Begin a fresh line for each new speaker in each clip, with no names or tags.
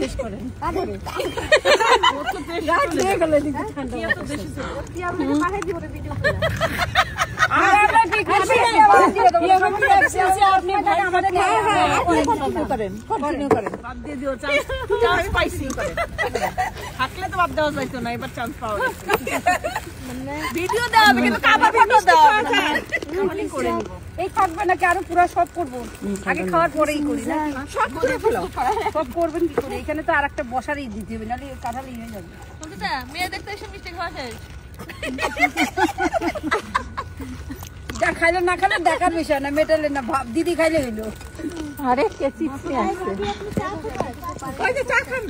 শেষ করেন থাকলে তো বাদ দেওয়া যাইতো না, এবার চান্স পাওয়া ভিডিও দেওয়া হবে কিন্তু কাবার ফটো দেওয়া করে নিব। এই থাকবে নাকি আরো পুরো সব করবো? আগে খাওয়ার পরেই করি না, সব করে ফেলো। সব করবেন কি করে? এখানে তো আর একটা বসারই দিতে হবে, নাহলে কাঁঠালি হয়ে যাবে। মেয়ে দেখতে এসে মিষ্টি খাওয়া শেষ। যা খাইলে না খাইলে দেখার বিষয় না, মেটালে না, ভাব দিদি খাইলে হইলো। আরে কে চিপসে আসছে ওই যে চা খান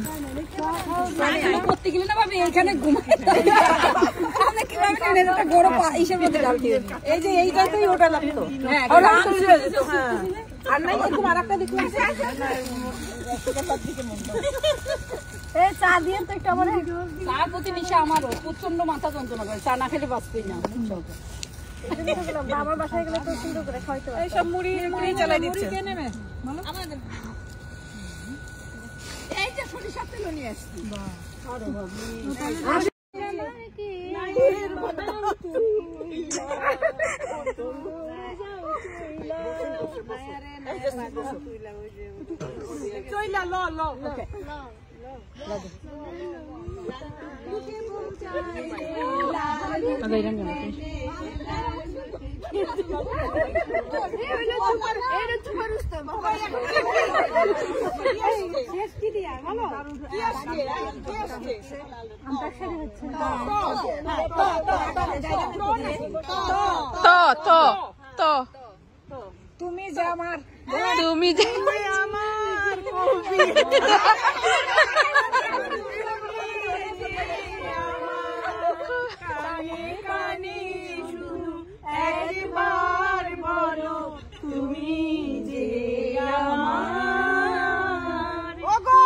করতে গেলে না ভাবি এইখানে ঘুমাই আমরা কিভাবে নেন একটা বড় ইসের মধ্যে ডাল দিয়ে এই যে এই জায়গাতেই ওটা লাগতো। হ্যাঁ আর নাই এরকম আরেকটা দেখুন এই চা দিয়ে তো একটা মানে চার প্রতি নিশা আমারও প্রচন্ড মাথা যন্ত্রণা করে, চা না খেলে বাঁচবেই না। বাবার বাসায় গেলে তো সুন্দর করে খাইতে হয়। এইসব মুড়ি চালাই দিচ্ছে। মুড়ি কে নেবে আমাদের এই যে সরিষার তেল নিয়ে আসছি। বাহ আরে বাবু চইলা ল ল ওকে তুমি যে আমার একবার বলো তুমি যে আমার ওগো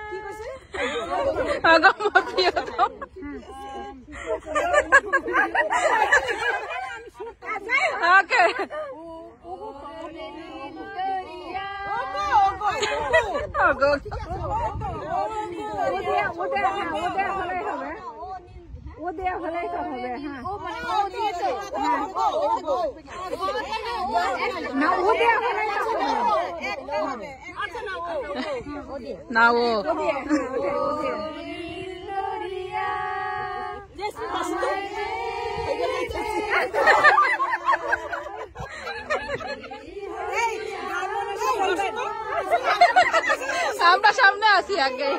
কি কইছে আগমা প্রিয়তম ওকে ও দেয়া হলেই তো হবে। হ্যাঁ না ও দেয়া হলেই তো হবে। না ও আমরা সামনে আছি আগে।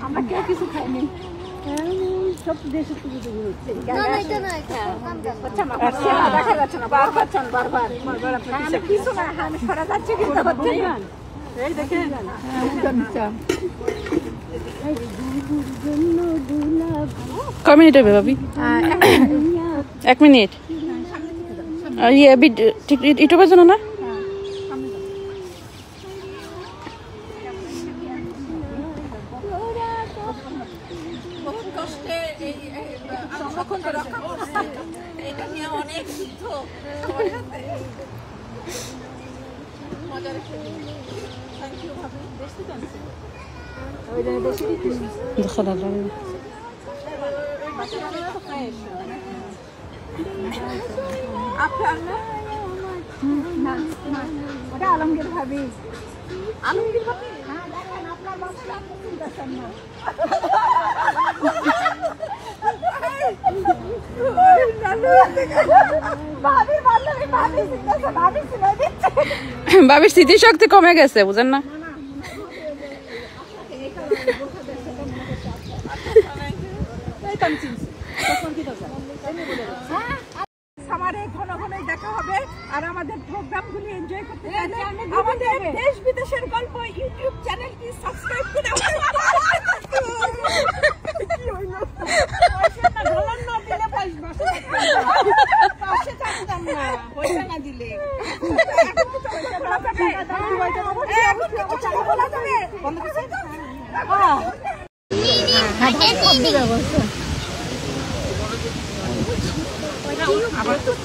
আমরা কেউ কিছু খাইনি, সব দেশে দেখা যাচ্ছে না, বারবার কিছু না আমি সরা যাচ্ছে কিন্তু কয় মিনিট হবে ভাবি? 1 মিনিট। ইয়ে ঠিক ইউটিউবের জন্য না? دخل الرمل আলমগীর ভাবি হ্যাঁ দেখেন আপনার বাসায় আপনি চিন্তাছেন না ভাবির স্মৃতিশক্তি কমে গেছে, বুঝেন না? ঘন ঘনই দেখা হবে আর আমাদের প্রোগ্রাম গুলি এনজয় করতে চাইলে আমাদের দেশ বিদেশের গল্প ইউটিউব চ্যানেলটি সাবস্ক্রাইব করে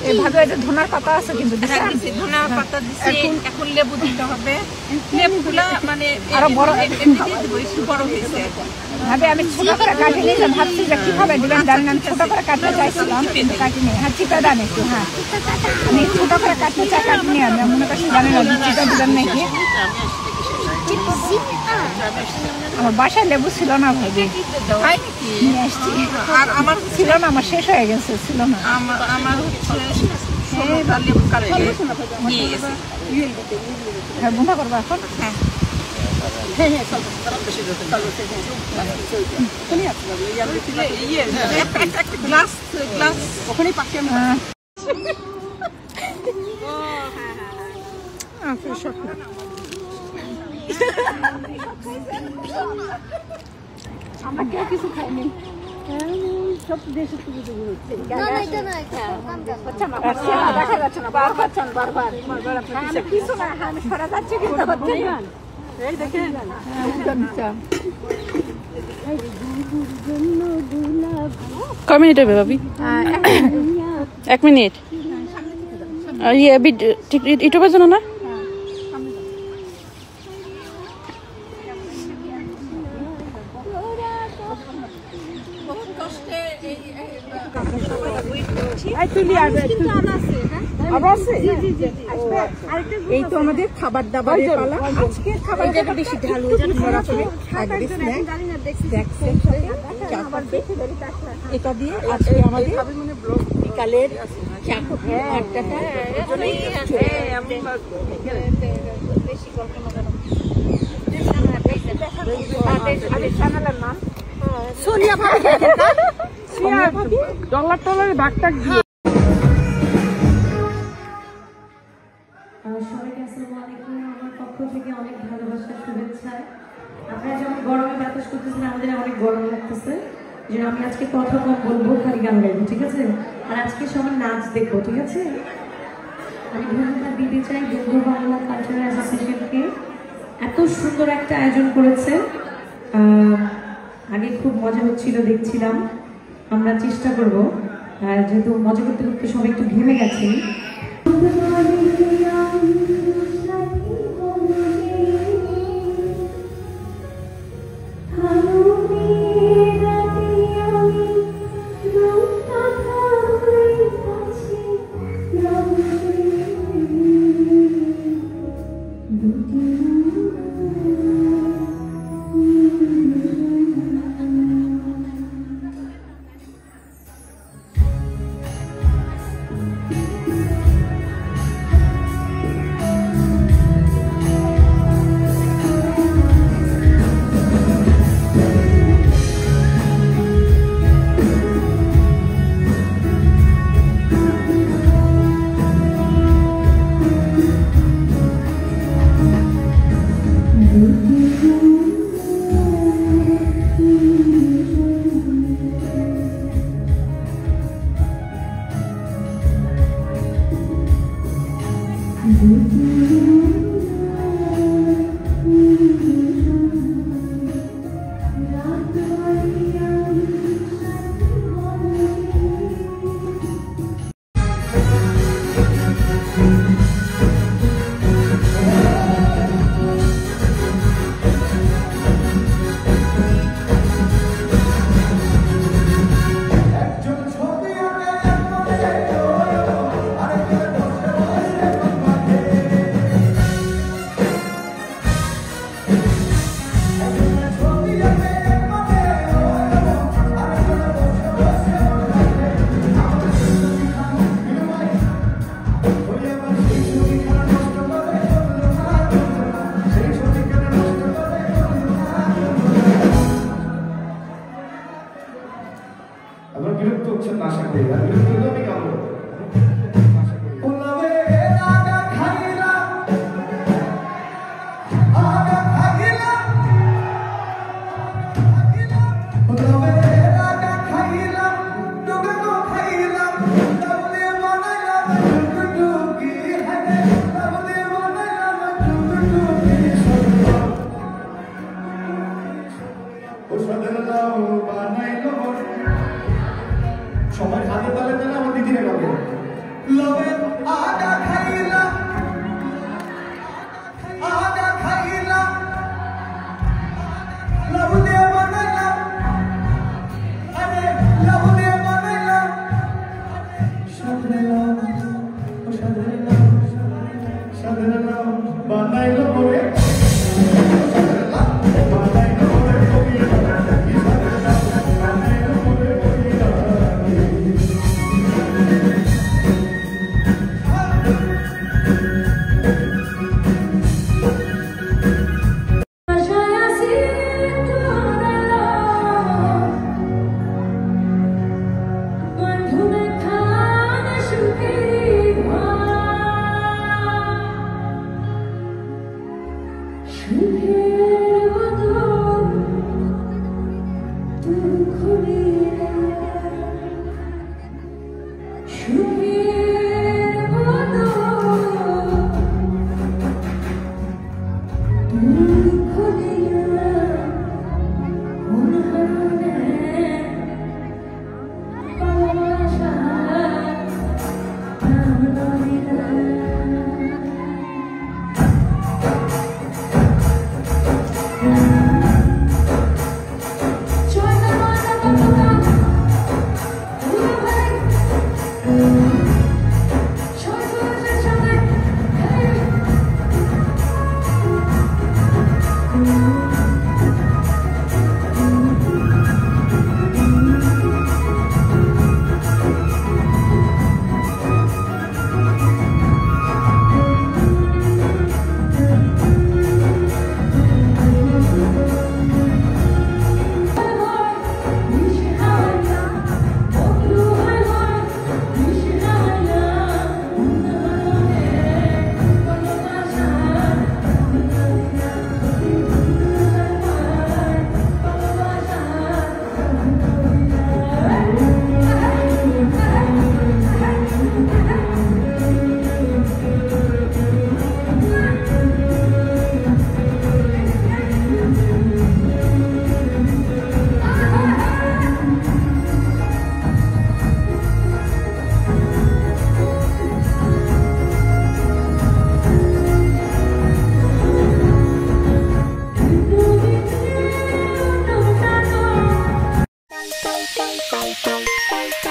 এভাবে এটা ধনার পাতা আছে কিন্তু
ধনার পাতা দিছি এখন লেবু দিতে হবে লেবুগুলা মানে
আরো বড়
বড় হয়েছে
ভাবে আমি ছোট করে কাটি নিয়ে ভাবছি যে কিভাবে দিবেন জানেন আমি ছোট করে কাটতে চাইছিলাম কাটি নিয়ে হ্যাঁ চিপা দেন একটু হ্যাঁ আমি ছোট করে কাটতে চাই কাটি নিয়ে আমি মনে করছি জানেন চিপা দিবেন নাকি আমার বাসায় লেবু ছিল না ভাবি নিয়ে আসছি
আর আমার
ছিল না আমার শেষ হয়ে গেছে ছিল না
আমার হচ্ছে লেবু কাটতে নিয়ে গেছে
হ্যাঁ বন্ধ করবো এখন
হ্যাঁ গ্লাস ওখানেই পাশে
আমরা কেউ কিছু খাইনি সব দেশে দেখা যাচ্ছে না বারবার কিছু না আমি সরা যাচ্ছে কিন্তু
কয় মিনিট হবে ভাবি 1 মিনিট ইয়ে ইউটিউবের জন্য না
এই তো আমাদের খাবার দাবার আজকের খাবার বেশি ঢালু এটা দিয়ে আজকে আমাদের বিকালের নাম সোনিয়া ভাবি ডলার টলারের ভাগটা দিয়ে
সবাইকে আসসালামু আলাইকুম আমার পক্ষ থেকে অনেক ভালোবাসা শুভেচ্ছা আপনারা যখন গরমে বাতাস করতেছেন আমাদের অনেক গরম লাগতেছে যে আমি আজকে কথা কম বলবো খালি গান গাইবো ঠিক আছে আর আজকে সবার নাচ দেখবো ঠিক আছে আমি ধন্যবাদ দিতে চাই বন্ধু বাংলা কালচারাল অ্যাসোসিয়েশনকে এত সুন্দর একটা আয়োজন করেছে আগে খুব মজা হচ্ছিল দেখছিলাম আমরা চেষ্টা করবো যেহেতু মজা করতে করতে সবাই একটু ঘেমে গেছে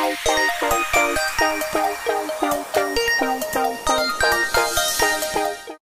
Bye.